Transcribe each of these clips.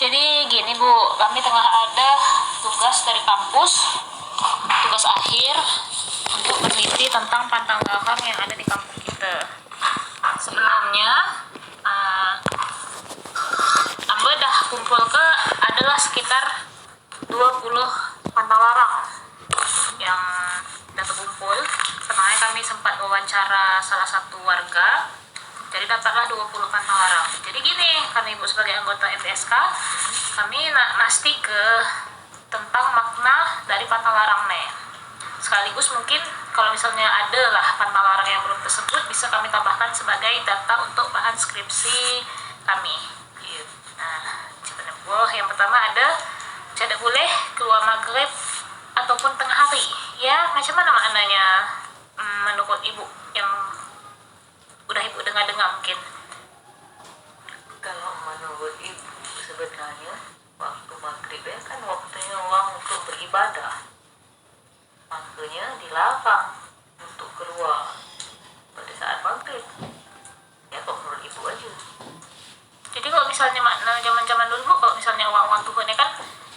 Jadi gini Bu, kami tengah ada tugas dari kampus, tugas akhir untuk meneliti tentang pantang larang yang ada di kampus kita. Sebelumnya, Ambe dah kumpul ke adalah sekitar 20 pantang larang yang sudah terkumpul. Kemarin kami sempat wawancara salah satu warga. Jadi dapatlah 20 pantang larang. Jadi gini, kami Ibu sebagai anggota MTSK, kami nasti ke tentang makna dari pantang larang nih. Sekaligus mungkin kalau misalnya ada lah pantang larang yang belum tersebut, bisa kami tambahkan sebagai data untuk bahan skripsi kami. Nah, yang pertama ada tidak boleh keluar maghrib ataupun tengah hari. Ya, macam mana maknanya menurut Ibu yang udah Ibu dengar-dengar mungkin? Kalau menurut Ibu sebenarnya waktu maghrib kan waktunya orang untuk beribadah, makanya dilarang untuk keluar pada saat maghrib. Ya kalau menurut Ibu aja. Jadi kalau misalnya makna zaman-zaman dulu kalau misalnya orang-orang tua ini kan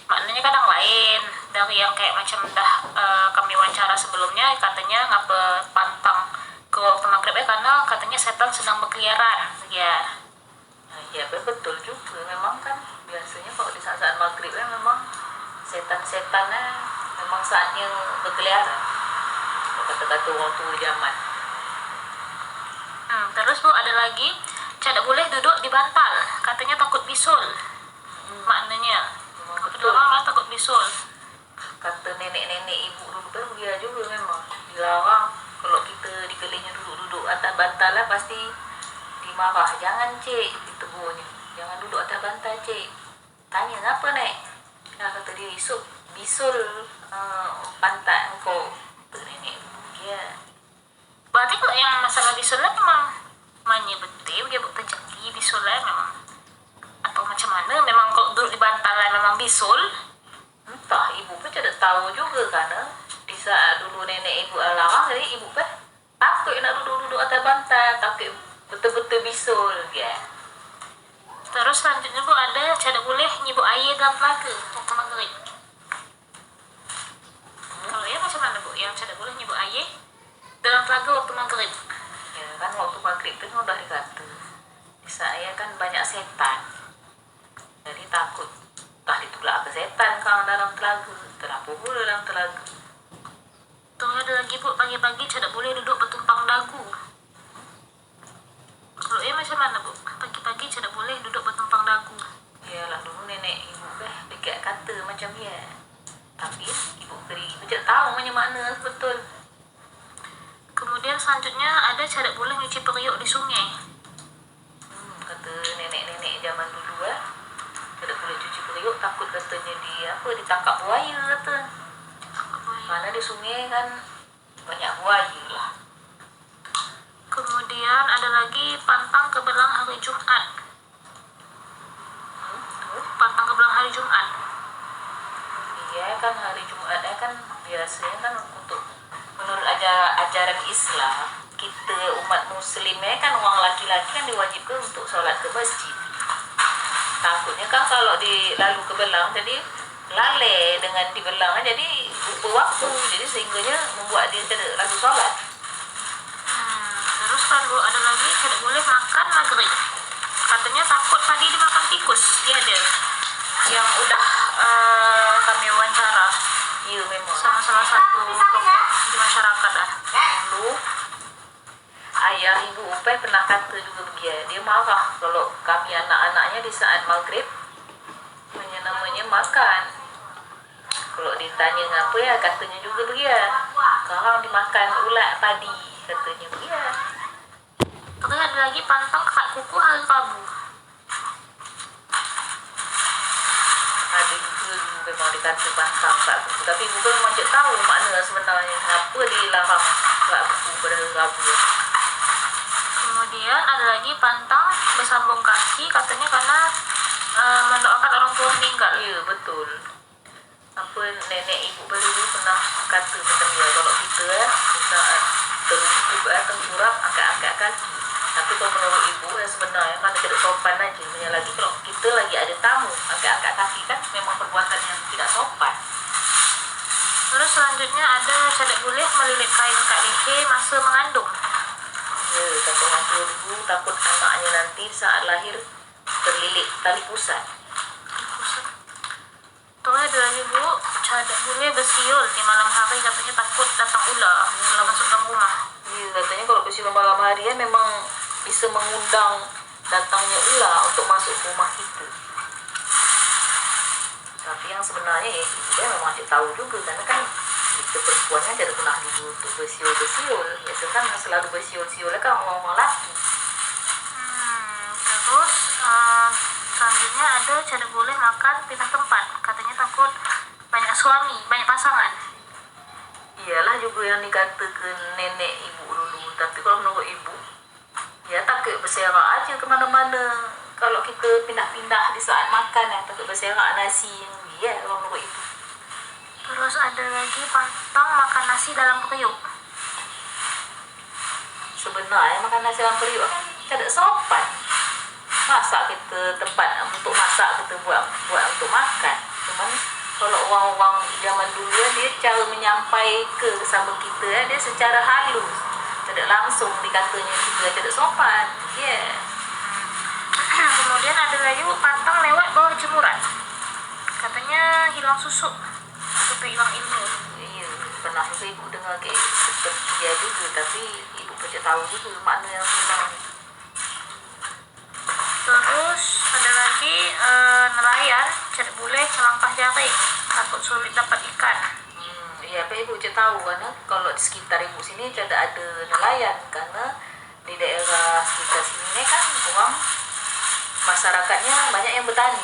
maknanya kadang lain dari yang kayak macam kami wawancara sebelumnya, katanya ngapa pantang ke waktu maghribnya karena katanya setan sedang berkeliaran ya. Nah, ya betul juga, memang kan biasanya kalau di saat-saat maghribnya memang setan-setannya memang saatnya berkeliaran, kata-kata orang tua zaman. Terus Bu ada lagi, tidak boleh duduk di bantal, katanya takut bisul. Maknanya Betul. orang takut bisul. Kata nenek-nenek ibu dulu kan dia juga memang dilarang kalau kita dikelilingnya duduk-duduk atas bantal lah, pasti dimarah. Jangan cik, ditegurnya, jangan duduk atas bantal cik. Tanya kenapa nek? Nah, kata dia bisul pantat engkau. Kata nenek dia. Berarti kalau yang masalah bisulnya memang manya betul dia terjadi bisulnya memang, atau macam mana memang kalau duduk di bantal memang bisul? Entah, ibu pun tidak tahu juga karena di saat dulu nenek ibu larang, jadi ibu pun takut nak duduk-duduk atas bantal, takut betul-betul bisul ya. Terus selanjutnya Bu ada tidak boleh nyibuk air dalam telaga waktu maghrib. Kalau ya macam mana Bu yang tidak boleh nyibuk air dalam telaga waktu maghrib? Ya kan waktu maghrib itu udah dikata di saya kan banyak setan, jadi takut entah ditulak ke setan kalau dalam telaga, terlalu pula dalam telaga. Terus ada lagi Bu, pagi-pagi tidak boleh duduk bertumpang dagu. Kalau ya macam mana Bu, pagi-pagi tidak boleh duduk bertumpang dagu? Ya lah dulu nenek ibu dekat kata macam ya, tapi ibu tidak tahu mana betul. Kemudian selanjutnya ada tidak boleh nyuci periuk di sungai. Kata nenek-nenek zaman dulu tidak boleh cuci periuk, takut katanya ditangkap buaya kata. Mana di sungai kan banyak buaya lah. Kemudian ada lagi pantang kebelang hari Jumat. Pantang kebelang hari Jumat. Iya kan hari Jumat kan biasanya kan untuk menurut ajaran Islam, kita umat muslim kan orang laki-laki kan diwajibkan untuk sholat ke masjid. Takutnya kan kalau lalu ke belang jadi lalai dengan dibelang, jadi lupa waktu, jadi sehingganya membuat dia tidak lalu sholat. Terus kalau ada lagi tidak boleh makan maghrib, katanya takut tadi dimakan tikus. Iya ada yang udah kami wawancara. Iya memang Sama salah satu kelompok di masyarakat dulu ayah ibu Upay pernah kata juga begitu, dia marah kalau kami anak-anaknya di saat maghrib namanya makan. Kalau ditanya ngapa ya, katanya juga begitu, sekarang dimakan ulat padi, katanya begitu. Terus ada lagi pantang kerak kuku hari Rabu. Ada juga memang dikata pantang kerak kuku, tapi bukan memang tak tahu makna sebenarnya kenapa dilarang kerak kuku pada hari Rabu. Kemudian ada lagi pantang bersambung kaki, katanya karena mendoakan orang tua meninggal. Iya betul. Apa nenek ibu dulu pernah kata macam dia, kalau kita saat tengkurap angkat-angkat kaki. Tapi kalau menurut ibu sebenarnya kan tidak sopan aja. Lagi kalau kita lagi ada tamu, angkat-angkat selanjutnya ada tidak boleh melilit kain kak leher masa mengandung. Ya, kata orang tua dulu takut anaknya nanti saat lahir terlilit tali pusat. Terus ada lagi bu, tidak boleh bersiul di malam hari, katanya takut datang ular kalau masuk dalam rumah. Iya, katanya kalau bersiul malam hari ya memang bisa mengundang datangnya ular untuk masuk ke rumah kita. Tapi yang sebenarnya ya dia memang masih tahu juga, karena kan itu perempuan kan tidak pernah dulu untuk bersiul. Itu kan selalu bersiul-siulnya kan orang-orang laki. Terus selanjutnya ada tidak boleh makan pindah tempat, katanya takut banyak suami, banyak pasangan. Iyalah juga yang dikata ke nenek ibu dulu, tapi kalau menurut ibu ya takut berserak aja kemana-mana kalau kita pindah-pindah di saat makan ya, takut berserak nasi yang dia kalau menurut ibu. Terus ada lagi pantang makan nasi dalam periuk. Sebenarnya makan nasi dalam periuk kan tidak sopan. Masak kita tempat untuk masak kita buat untuk makan. Cuman kalau orang-orang zaman dulu dia cara menyampaikan sama kita dia secara halus, tidak langsung dikatanya juga tidak sopan. Ya. Kemudian ada lagi pantang lewat bawah jemuran, katanya hilang susu atau hilang ilmu. Iya, pernah juga ibu dengar kayak seperti dia juga, tapi ibu pun tahu juga makna yang hilang. Terus ada lagi nelayan tidak boleh melangkah jari, takut sulit dapat ikan. Iya, apa ibu tahu karena kalau di sekitar ibu sini tidak ada nelayan, karena di daerah sekitar sini kan orang masyarakatnya banyak yang bertani.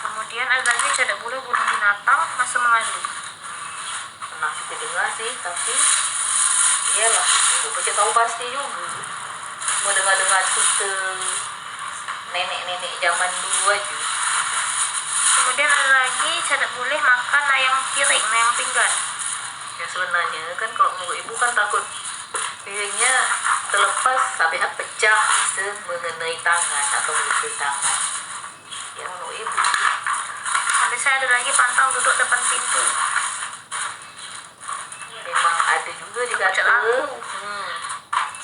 Kemudian ada lagi tidak boleh bunuh binatang masa mengandung. Pernah juga dengar sih, tapi iyalah ibu pun tahu pasti juga. Cuma dengar-dengar cerita nenek-nenek zaman dulu aja. Kemudian ada lagi tidak boleh makan ayam piring, ayam pinggan. Ya sebenarnya kan kalau menurut ibu kan takut piringnya terlepas sampai pecah bisa mengenai tangan atau melukai tangan. Ya menurut ibu. Sampai saya ada lagi pantang duduk depan pintu. Memang ada juga dikata.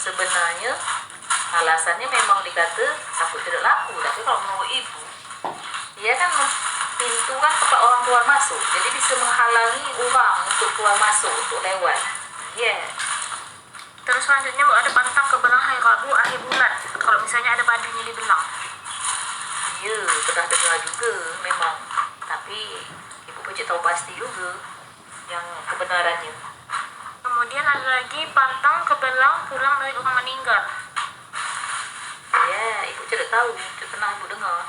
Sebenarnya alasannya memang dikata takut tidak laku, tapi kalau menurut ibu, dia kan pintu kan tempat orang keluar masuk, jadi bisa menghalangi orang untuk keluar masuk untuk lewat. Terus selanjutnya bu, ada pantang ke belang hari Rabu akhir bulan, kalau misalnya ada badunya di belang. Iya, pernah dengar juga memang, tapi ibu pun tahu pasti juga yang kebenarannya. Kemudian ada lagi pantang ke belang pulang dari orang meninggal. Ya, ibu tidak tahu, tidak pernah ibu dengar.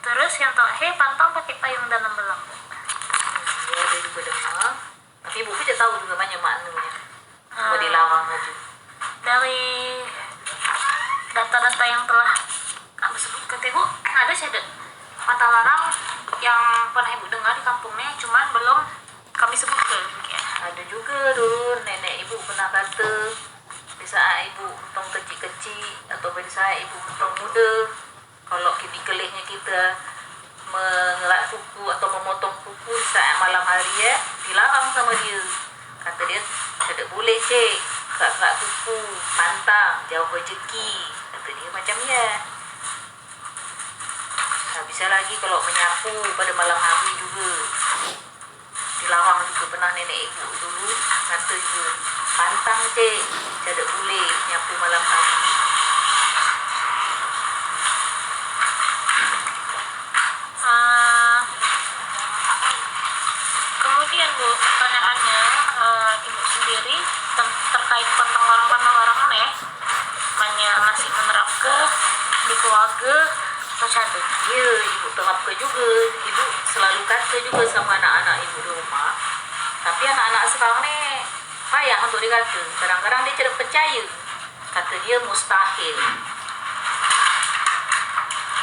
Terus yang terakhir pantang pakai payung dalam belang. Ya, ada juga dengar, tapi ibu pun tidak tahu juga banyak maknanya. Cuma dilarang aja. Dari data-data yang telah aku sebutkan ibu, ada tidak mata larang yang pernah ibu dengar di kampungnya, cuman belum kami sebutkan. Ada juga dulu nenek ibu pernah kata di saat ibu untung kecil-kecil atau di saat ibu untung muda, kalau di kelihnya kita mengelak kuku atau memotong kuku di saat malam hari ya dilarang sama dia. Kata dia tidak boleh cek kerak kuku, pantang, jauh rezeki, kata dia macamnya. Tak bisa lagi kalau menyapu pada malam hari juga dilarang juga. Pernah nenek ibu dulu kata juga pantang cek, tidak boleh nyapu malam hari. Kemudian bu, pertanyaannya ibu sendiri terkait tentang larang-larang ya, masih menerapkan di keluarga atau cadut? Ya, ibu terapkan juga. Ibu selalu kata juga sama anak-anak ibu di rumah. Tapi anak-anak sekarang ni payah untuk dikata. Kadang-kadang dia tidak percaya. Kata dia mustahil.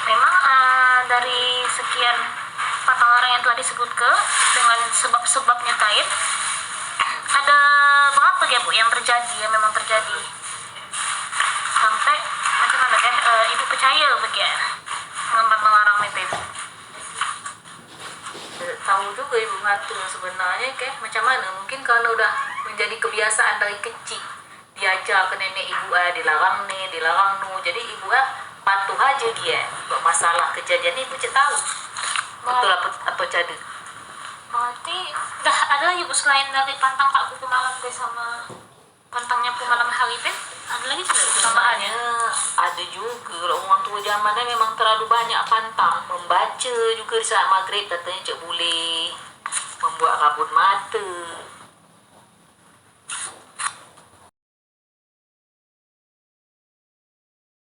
Memang dari sekian pantang larang yang telah disebutkan dengan sebab-sebabnya kait, ada berapa ya bu yang terjadi, yang memang terjadi sampai macam mana ibu percaya begitu dengan pantang larang itu? Tidak tahu juga ibu ngatur sebenarnya kayak macam mana, mungkin karena udah menjadi kebiasaan dari kecil diajar ke nenek ibu dilarang nih dilarang nu, jadi ibu patuh aja dia. Masalah kejadian ibu cek tahu betul apa jadi. Berarti udah ada lagi Bu selain dari pantang Kak Kuku malam teh sama pantangnya malam hari teh, ada lagi tidak Sebenarnya persamaannya? ada juga orang tua zamannya memang terlalu banyak pantang membaca juga di saat maghrib, katanya cek boleh membuat kabut mata.